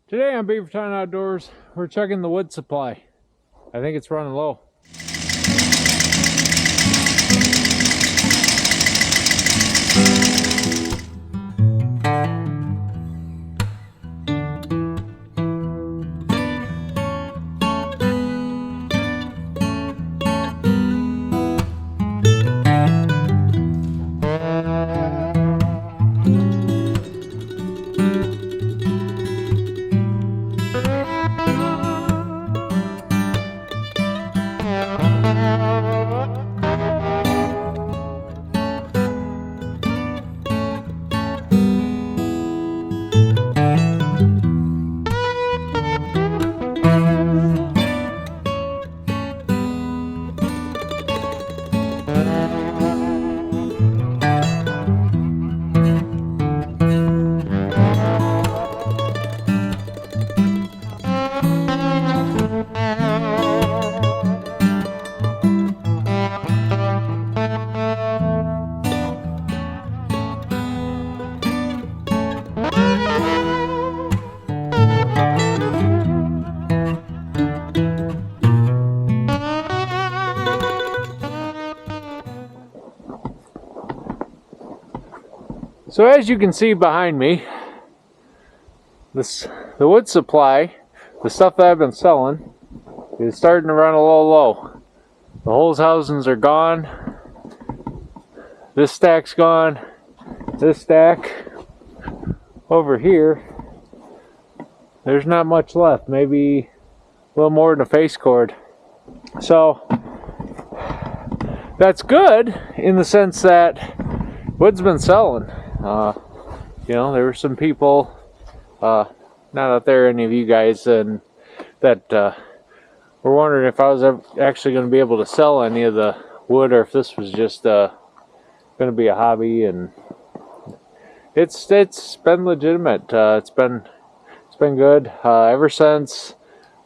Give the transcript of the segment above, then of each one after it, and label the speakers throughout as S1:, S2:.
S1: Today on Beavertown Outdoors, we're checking the wood supply. I think it's running low. So as you can see behind me, the wood supply, the stuff that I've been selling, is starting to run a little low. The holes housings are gone. This stack's gone. This stack over here, there's not much left. Maybe a little more than a face cord. So that's good in the sense that wood's been selling. There were some people, not out there, any of you guys, and that were wondering if I was actually going to be able to sell any of the wood, or if this was just going to be a hobby. And it's been legitimate. It's been good ever since,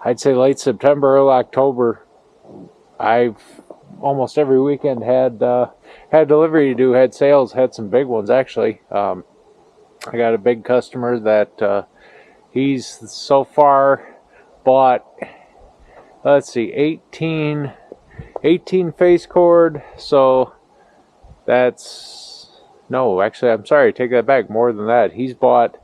S1: I'd say, late September, early October. I've almost every weekend had delivery to do, had sales, had some big ones actually. I got a big customer that he's so far bought, let's see, 18 face cord. So that's, no, actually, I'm sorry, take that back, more than that. He's bought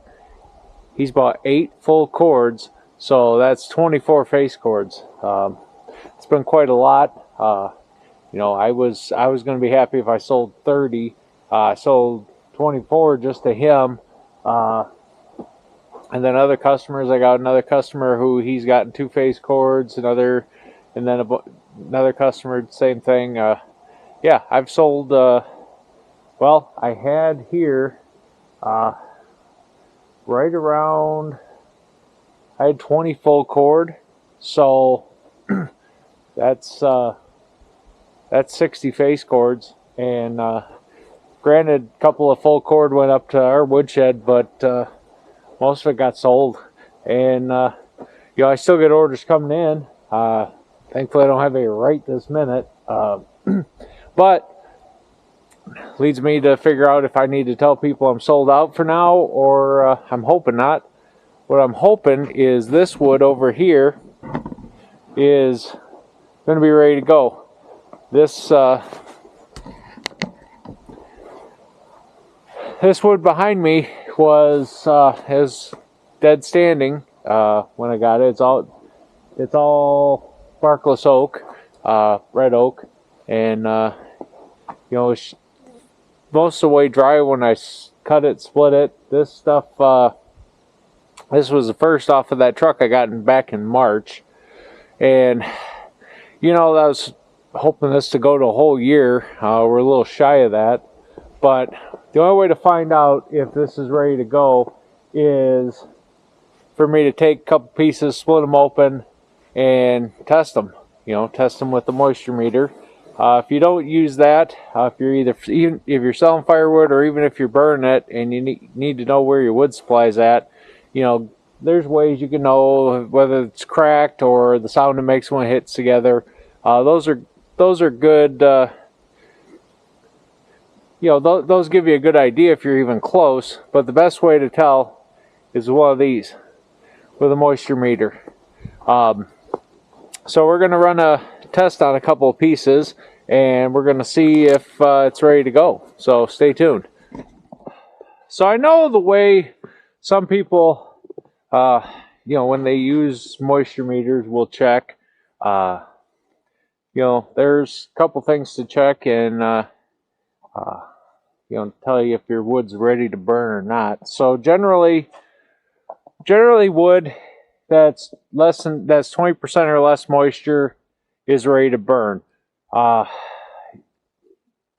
S1: 8 full cords, so that's 24 face cords. It's been quite a lot. I was going to be happy if I sold 30. I sold 24 just to him. And then other customers, I got another customer who he's gotten 2 face cords, and then another customer, same thing. Yeah, I've sold, well, I had here, right around, I had 20 full cord. So that's 60 face cords, and granted, a couple of full cord went up to our woodshed, but most of it got sold. And I still get orders coming in. Thankfully, I don't have any right this minute, but leads me to figure out if I need to tell people I'm sold out for now, or I'm hoping not. What I'm hoping is this wood over here is going to be ready to go. This wood behind me is dead standing when I got it. It's all barkless oak, red oak, and it's most of the way dry when I cut it, split it. This stuff, this was the first off of that truck I got back in March, and I was hoping this to go to a whole year. We're a little shy of that, but the only way to find out if this is ready to go is for me to take a couple pieces, split them open, and test them. Test them with the moisture meter. If you don't use that, if you're selling firewood, or even if you're burning it and you need to know where your wood supply is at, there's ways you can know whether it's cracked or the sound it makes when it hits together. Those are good. Those give you a good idea if you're even close. But the best way to tell is one of these. with a moisture meter. So we're going to run a test on a couple of pieces, and we're going to see if it's ready to go. So stay tuned. So I know the way some people, when they use moisture meters, will check. There's a couple things to check and, tell you if your wood's ready to burn or not. So generally wood that's 20% or less moisture is ready to burn.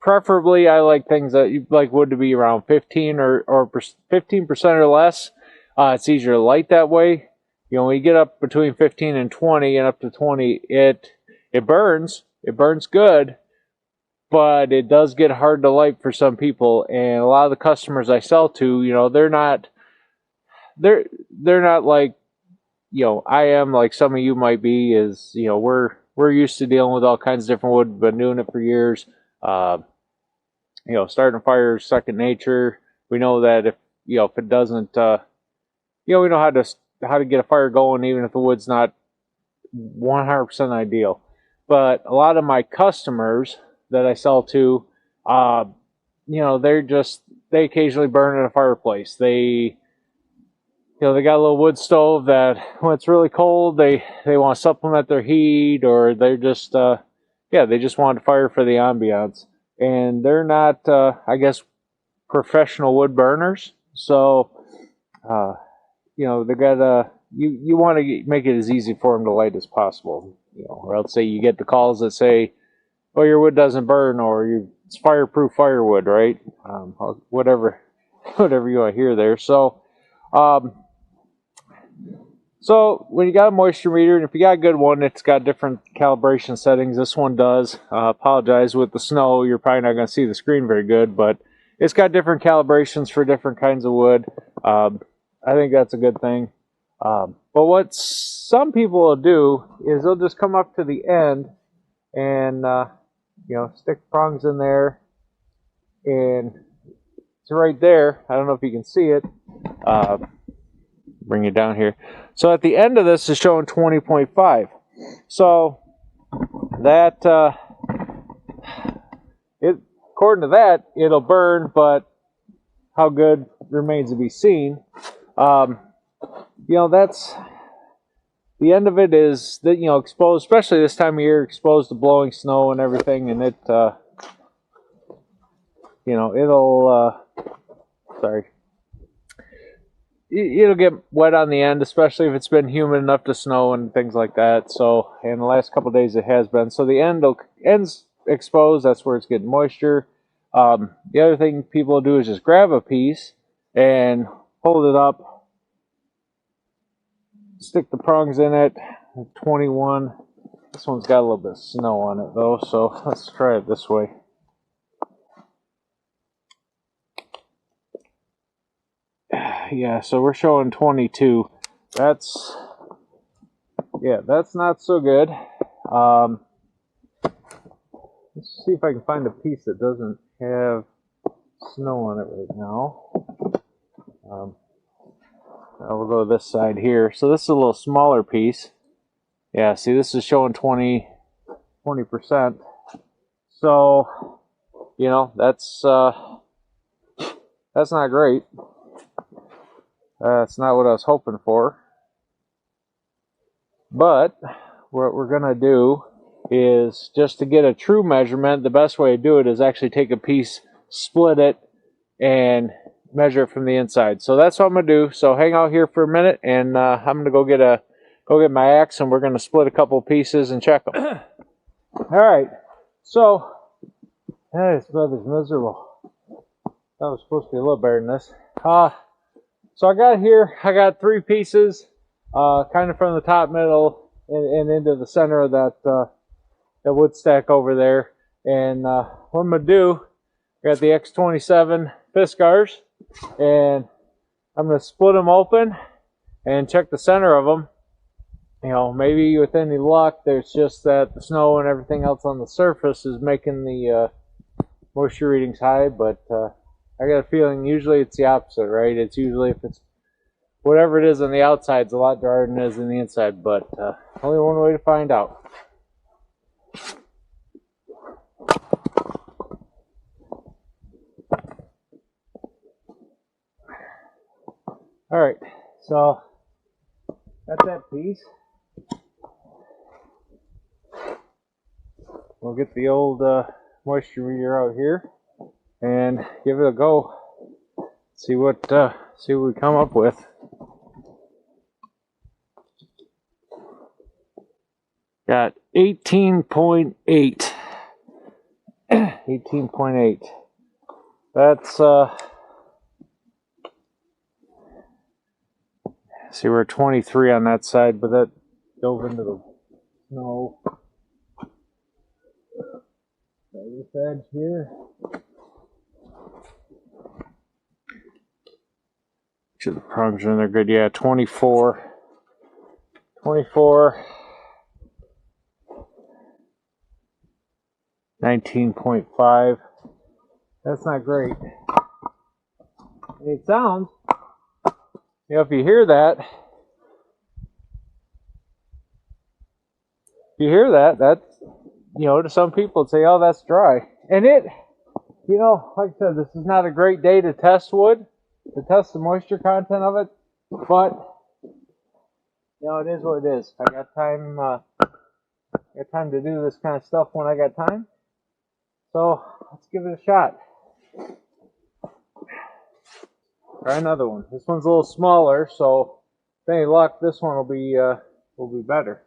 S1: Preferably, I like things that you like wood to be around 15 or 15% or less. It's easier to light that way. When you get up between 15 and 20 and up to 20, it burns. It burns good, but it does get hard to light for some people. And a lot of the customers I sell to, they're not like, I am, like some of you might be. Is we're used to dealing with all kinds of different wood. Been doing it for years. Starting a fire is second nature. We know that if it doesn't, we know how to get a fire going, even if the wood's not 100% ideal. But a lot of my customers that I sell to, they occasionally burn in a fireplace. They got a little wood stove that when it's really cold, they want to supplement their heat, or they're just, they just want to fire for the ambiance. And they're not, professional wood burners. So, they got you want to make it as easy for them to light as possible. Or else say you get the calls that say, "Oh, your wood doesn't burn," or "It's fireproof firewood," right? Whatever you want to hear there. So, So when you got a moisture meter, and if you got a good one, it's got different calibration settings. This one does. Apologize, with the snow, you're probably not going to see the screen very good, but it's got different calibrations for different kinds of wood. I think that's a good thing. But what some people will do is they'll just come up to the end and stick prongs in there, and it's right there. I don't know if you can see it. Bring it down here. So at the end of this is showing 20.5. So that according to that, it'll burn, but how good remains to be seen. That's the end of it, is that exposed, especially this time of year, exposed to blowing snow and everything, and it'll get wet on the end, especially if it's been humid enough to snow and things like that. So, in the last couple of days it has been. So the end's exposed. That's where it's getting moisture. The other thing people do is just grab a piece and hold it up, stick the prongs in it. 21. This one's got a little bit of snow on it though, so let's try it this way. Yeah, so we're showing 22. That's not so good. Let's see if I can find a piece that doesn't have snow on it right now. I'll go to this side here. So this is a little smaller piece. Yeah, see, this is showing 20%. So, that's not great. That's not what I was hoping for. But what we're going to do is, just to get a true measurement, the best way to do it is actually take a piece, split it, and measure it from the inside. So that's what I'm going to do. So hang out here for a minute, and I'm going to go get my axe, and we're going to split a couple pieces and check them. All right. So, this weather's miserable. That was supposed to be a little better than this. So I got 3 pieces, kind of from the top, middle, and into the center of that wood stack over there. And what I'm going to do, I got the X27 Fiskars, and I'm going to split them open and check the center of them. Maybe with any luck, there's just that the snow and everything else on the surface is making the moisture readings high, but I got a feeling usually it's the opposite, right? It's usually if it's whatever it is on the outside is a lot drier than it is on the inside, but only one way to find out. Alright, so got that piece. We'll get the old moisture meter out here and give it a go. See what we come up with. Got 18.8. 18.8. That's see, we're 23 on that side, but that dove into the snow. This edge here. Sure the prongs are in there good. Yeah, 24. 24. 19.5. That's not great. It sounds, you know, if you hear that, that's, you know, to some people say, oh, that's dry. And it, you know, like I said, this is not a great day to test wood, to test the moisture content of it, but, you know, it is what it is. I got time to do this kind of stuff when I got time. So let's give it a shot. Try another one. This one's a little smaller, so with any luck, this one will be better.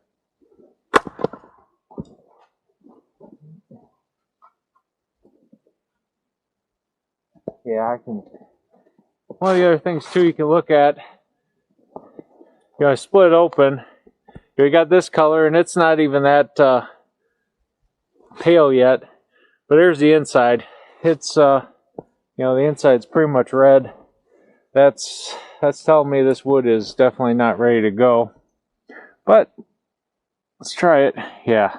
S1: Yeah, I can. One of the other things too you can look at, you know, I split it open. You got this color, and it's not even that pale yet. But there's the inside. It's you know, the inside's pretty much red. That's telling me this wood is definitely not ready to go. But let's try it. Yeah,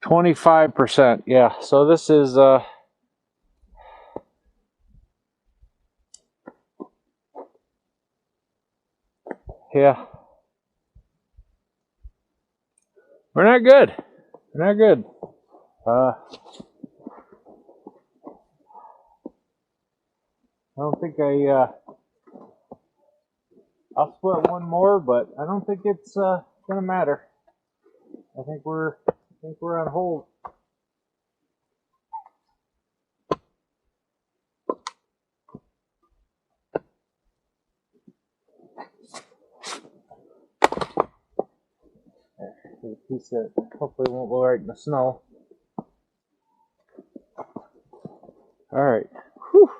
S1: 25%. Yeah, so this is yeah, we're not good. We're not good. I don't think I'll split one more, but I don't think it's gonna matter. I think we're on hold. There's a piece that hopefully won't go right in the snow. All right. Whew.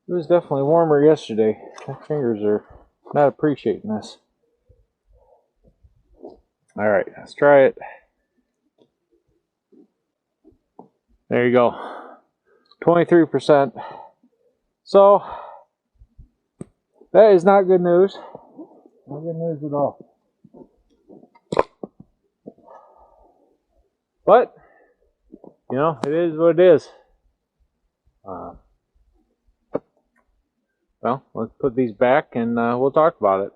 S1: It was definitely warmer yesterday. My fingers are not appreciating this. All right, let's try it. There you go. 23%. So that is not good news. Not good news at all. But you know, it is what it is. Well, let's put these back and we'll talk about it.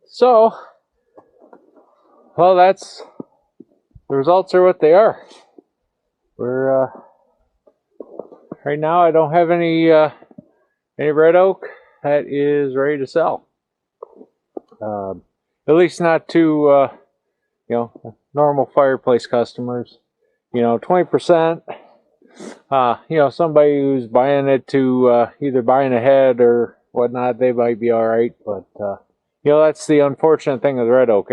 S1: So, well, that's the results are what they are. We're right now. I don't have any red oak that is ready to sell. At least not to you know, normal fireplace customers. You know, 20%. You know, somebody who's buying it to either buying ahead or whatnot, they might be all right. But you know, that's the unfortunate thing with red oak.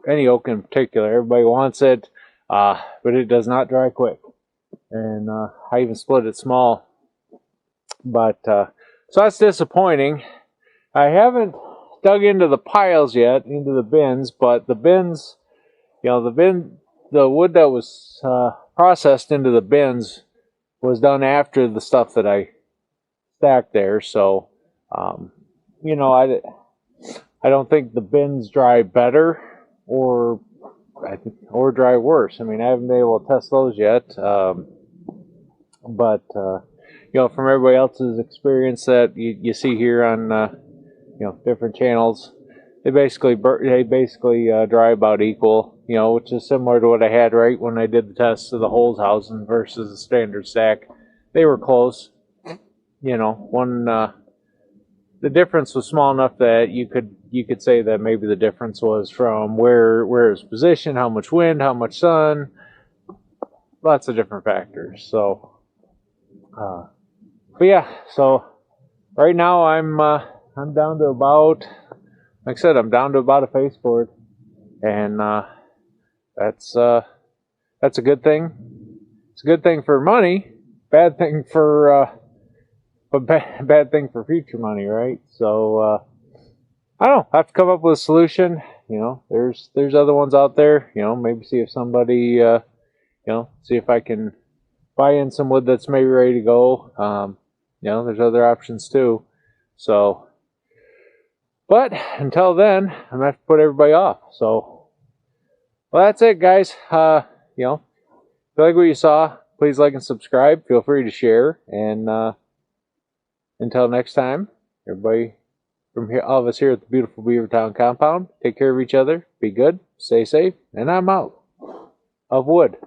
S1: Any oak in particular, everybody wants it, but it does not dry quick. And I even split it small. But so that's disappointing. I haven't dug into the piles yet, into the bins, but the bins, you know, the wood that was processed into the bins was done after the stuff that I stacked there. So, you know, I don't think the bins dry better or dry worse. I mean, I haven't been able to test those yet. But from everybody else's experience that you see here on different channels. They basically dry about equal, which is similar to what I had right when I did the test of the Holzhausen versus the standard stack. They were close. One the difference was small enough that you could say that maybe the difference was from where it was positioned, how much wind, how much sun, lots of different factors. So, but yeah, so right now I'm down to about, like I said, I'm down to about a face board, and that's a good thing. It's a good thing for money, bad thing for bad thing for future money, right? So I don't know. I have to come up with a solution. There's other ones out there. Maybe see if somebody see if I can buy in some wood that's maybe ready to go. There's other options too. So, but until then, I'm gonna have to put everybody off. So, well, that's it, guys. If you like what you saw, please like and subscribe. Feel free to share. And until next time, everybody from here, all of us here at the beautiful Beavertown compound, take care of each other, be good, stay safe, and I'm out of wood.